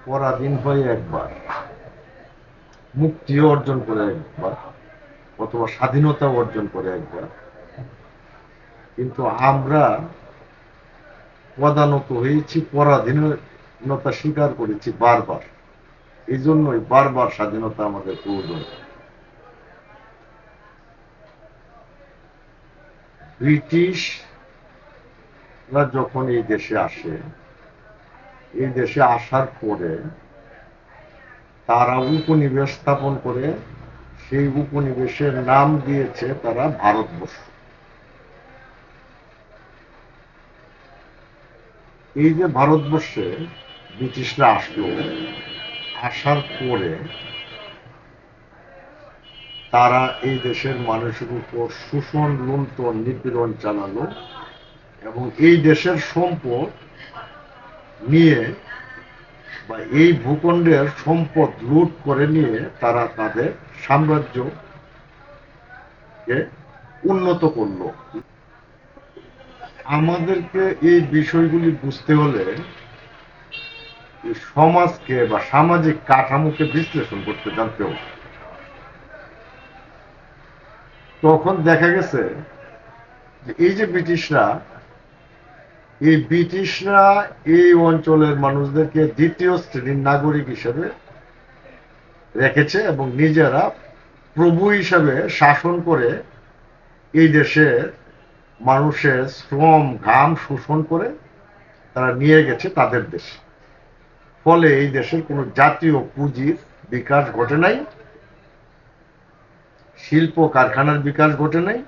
পরাধীন হয়ে একবার, মুক্তি অর্জন করে একবার, অথবা স্বাধীনতা অর্জন করে একবার, কিন্তু আমরা প্রধানত হয়েছি পরাধীনতা স্বীকার করেছি বারবার। এই জন্যই বারবার স্বাধীনতা আমাদের প্রয়োজন। ব্রিটিশরা যখন এই দেশে আসে, এই দেশে আসার পরে তারা উপনিবেশ স্থাপন করে, সেই উপনিবেশের নাম দিয়েছে তারা ভারতবর্ষ। এই যে ভারতবর্ষে ব্রিটিশরা আসলো, আসার পরে তারা এই দেশের মানুষের উপর শোষণ, লুণ্ঠন, নিপীড়ন চালালো এবং এই দেশের সম্পদ নিয়ে বা এই ভূখণ্ডের সম্পদ লুট করে নিয়ে তারা তাদের সাম্রাজ্যকে উন্নত করলো। আমাদেরকে এই বিষয়গুলি বুঝতে হলে সমাজকে বা সামাজিক কাঠামোকে বিশ্লেষণ করতে জানতে হবে। তখন দেখা গেছে যে এই যে ব্রিটিশরা এই অঞ্চলের মানুষদেরকে দ্বিতীয় শ্রেণীর নাগরিক হিসেবে রেখেছে এবং নিজেরা প্রভু হিসাবে শাসন করে এই দেশের মানুষের শ্রম, ঘাম শোষণ করে তারা নিয়ে গেছে তাদের দেশে। ফলে এই দেশের কোনো জাতীয় পুঁজির বিকাশ ঘটে নাই, শিল্প কারখানার বিকাশ ঘটে নাই।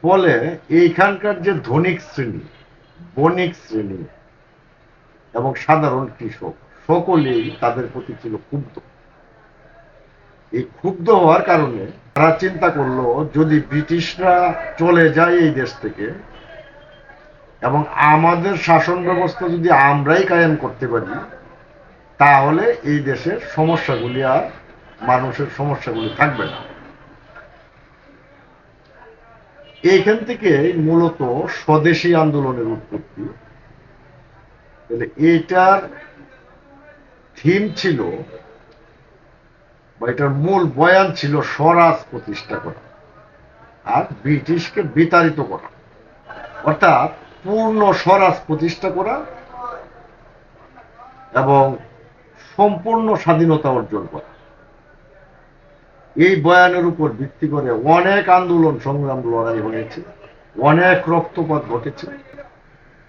ফলে এইখানকার যে ধনিক শ্রেণী, বণিক শ্রেণী এবং সাধারণ কৃষক সকলেই তাদের প্রতি ছিল ক্ষুব্ধ। এই ক্ষুব্ধ হওয়ার কারণে তারা চিন্তা করলো, যদি ব্রিটিশরা চলে যায় এই দেশ থেকে এবং আমাদের শাসন ব্যবস্থা যদি আমরাই কায়েম করতে পারি, তাহলে এই দেশের সমস্যাগুলি আর মানুষের সমস্যাগুলি থাকবে না। এইখান থেকে মূলত স্বদেশী আন্দোলনের উৎপত্তি। এটার থিম ছিল বা এটার মূল বয়ান ছিল স্বরাজ প্রতিষ্ঠা করা আর ব্রিটিশকে বিতাড়িত করা, অর্থাৎ পূর্ণ স্বরাজ প্রতিষ্ঠা করা এবং সম্পূর্ণ স্বাধীনতা অর্জন করা। এই বয়ানের উপর ভিত্তি করে অনেক আন্দোলন সংগ্রাম লড়াই হয়েছে, অনেক রক্তপাত ঘটেছে,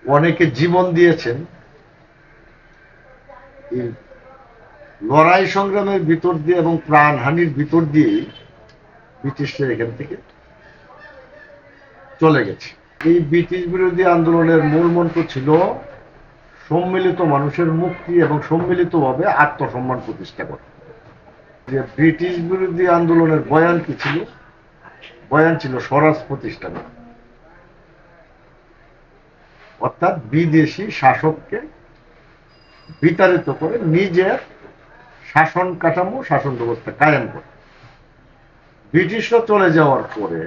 অনেকে জীবন দিয়েছেন। এই লড়াই সংগ্রামের ভিতর দিয়ে এবং প্রাণহানির ভিতর দিয়েই ব্রিটিশরা এখান থেকে চলে গেছে। এই ব্রিটিশ বিরোধী আন্দোলনের মূল মন্ত্র ছিল সম্মিলিত মানুষের মুক্তি এবং সম্মিলিতভাবে আত্মসম্মান প্রতিষ্ঠা করা। যে ব্রিটিশ বিরোধী আন্দোলনের বয়ান কি ছিল? বয়ান ছিল স্বরাজ প্রতিষ্ঠা করা, অর্থাৎ বিদেশি শাসককে বিতাড়িত করে নিজের শাসন কাঠামো, শাসন ব্যবস্থা কায়েম করে। ব্রিটিশরা চলে যাওয়ার পরে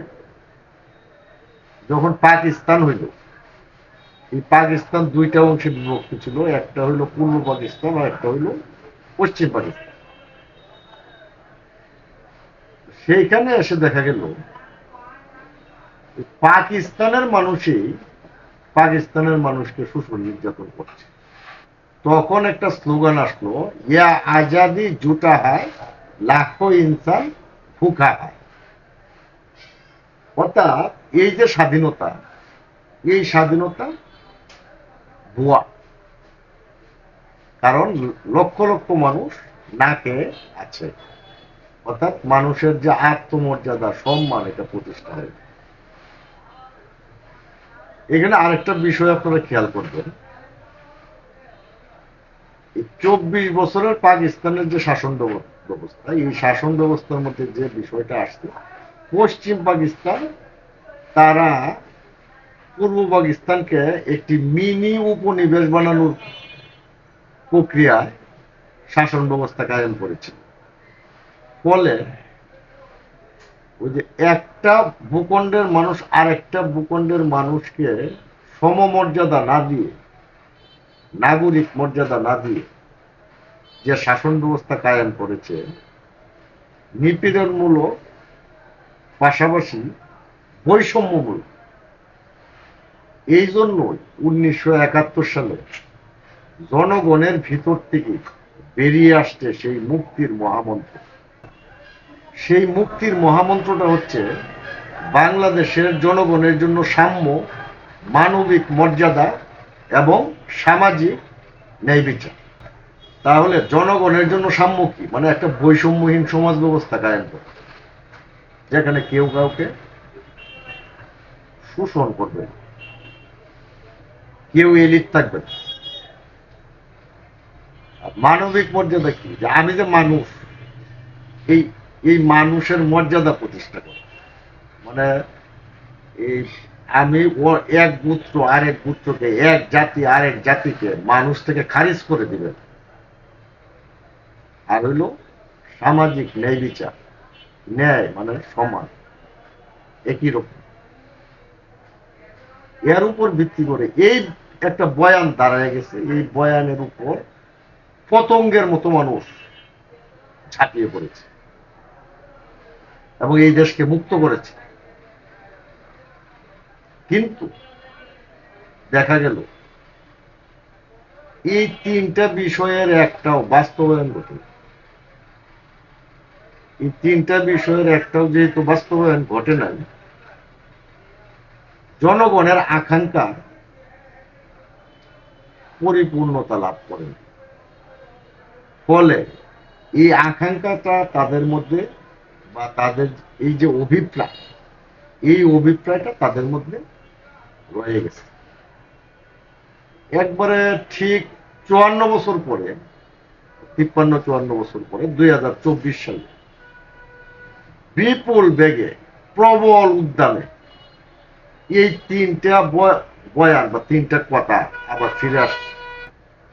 যখন পাকিস্তান হইল, এই পাকিস্তান দুইটা অংশে বিভক্ত ছিল, একটা হইল পূর্ব পাকিস্তান আর একটা হইল পশ্চিম পাকিস্তান। সেইখানে এসে দেখা গেল পাকিস্তানের মানুষকে শোষণ নির্যাতন করছে। তখন একটা স্লোগান আসলো, ইয়া আজাদি জুটা হায়, লাখো ইনসান ভুখা হায়। অর্থাৎ এই যে স্বাধীনতা, এই স্বাধীনতা ভুয়া, কারণ লক্ষ লক্ষ মানুষ না খেয়ে আছে। অর্থাৎ মানুষের যে আত্মমর্যাদা, সম্মান, এটা প্রতিষ্ঠা হয়েছে। এখানে আরেকটা বিষয় আপনারা খেয়াল করবেন, 24 বছরের পাকিস্তানের যে শাসন ব্যবস্থা, এই শাসন ব্যবস্থার মধ্যে যে বিষয়টা আসছে, পশ্চিম পাকিস্তান তারা পূর্ব পাকিস্তানকে একটি মিনি উপনিবেশ বানানোর প্রক্রিয়ায় শাসন ব্যবস্থা কায়েম করেছিল। ফলে ওই যে একটা ভূখণ্ডের মানুষ আরেকটা ভূখণ্ডের মানুষকে সমমর্যাদা না দিয়ে, নাগরিক মর্যাদা না দিয়ে যে শাসন ব্যবস্থা কায়েম করেছে, নিপীড়নমূলক পাশাপাশি বৈষম্যমূলক। এই জন্যই 1971 সালে জনগণের ভিতর থেকে বেরিয়ে আসছে সেই মুক্তির মহামন্ত্র। সেই মুক্তির মহামন্ত্রটা হচ্ছে বাংলাদেশের জনগণের জন্য সাম্য, মানবিক মর্যাদা এবং সামাজিক ন্যায় বিচার। তাহলে জনগণের জন্য সাম্য কি? মানে একটা বৈষম্যহীন সমাজ ব্যবস্থা কায়েম করে, যেখানে কেউ কাউকে শোষণ করবে না, কেউ এলিট থাকবে না। মানবিক মর্যাদা কি? যে আমি যে মানুষ, এই এই মানুষের মর্যাদা প্রতিষ্ঠা করে, মানে এই আমি ও এক গোত্র আরেক গোত্রকে, এক জাতি আরেক জাতিকে মানুষ থেকে খারিজ করে দিবেন। আর হইল সামাজিক ন্যায় বিচার। ন্যায় মানে সমান, একই রকম। এর উপর ভিত্তি করে এই একটা বয়ান দাঁড়ায় গেছে। এই বয়ানের উপর পতঙ্গের মতো মানুষ ঝাঁপিয়ে পড়েছে এবং এই দেশকে মুক্ত করেছে। কিন্তু দেখা গেল এই তিনটা বিষয়ের একটাও বাস্তবায়ন ঘটে। এই তিনটা বিষয়ের একটাও যেহেতু বাস্তবায়ন ঘটে নাই, জনগণের আকাঙ্ক্ষা পরিপূর্ণতা লাভ করে। ফলে এই আকাঙ্ক্ষাটা তাদের মধ্যে বা তাদের এই যে অভিপ্রায়, এই অভিপ্রায়টা তাদের মধ্যে রয়ে গেছে। একবারে ঠিক 54 বছর পরে, 53-54 বছর পরে 2024 সালে বিপুল বেগে, প্রবল উদ্যানে এই তিনটা বয়ান বা তিনটা কথা আবার ফিরে আসছে।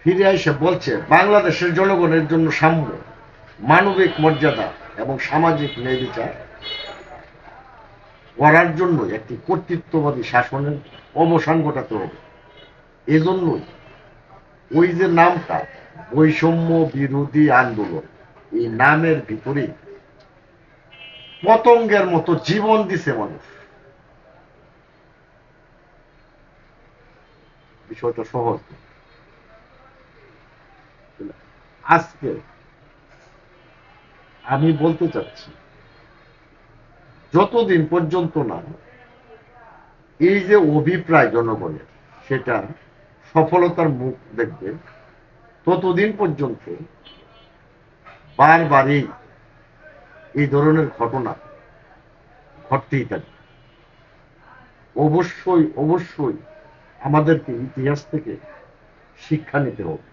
ফিরে এসে বলছে বাংলাদেশের জনগণের জন্য সাম্য, মানবিক মর্যাদা এবং সামাজিক ন্যায় বিচার করার জন্য একটি কর্তৃত্ববাদী শাসনের অবসান ঘটাতে হবে। এজন্যই ওই যে নামটা বৈষম্য বিরোধী আন্দোলন, এই নামের ভিতরে পতঙ্গের মতো জীবন দিছে মানুষ। বিষয়টা সহজ। আজকে আমি বলতে চাচ্ছি, যতদিন পর্যন্ত না এই যে অভিপ্রায় জনগণের সেটা সফলতার মুখ দেখবে, ততদিন পর্যন্ত বারবারই এই ধরনের ঘটনা ঘটতেই থাকবে। অবশ্যই অবশ্যই আমাদেরকে ইতিহাস থেকে শিক্ষা নিতে হবে।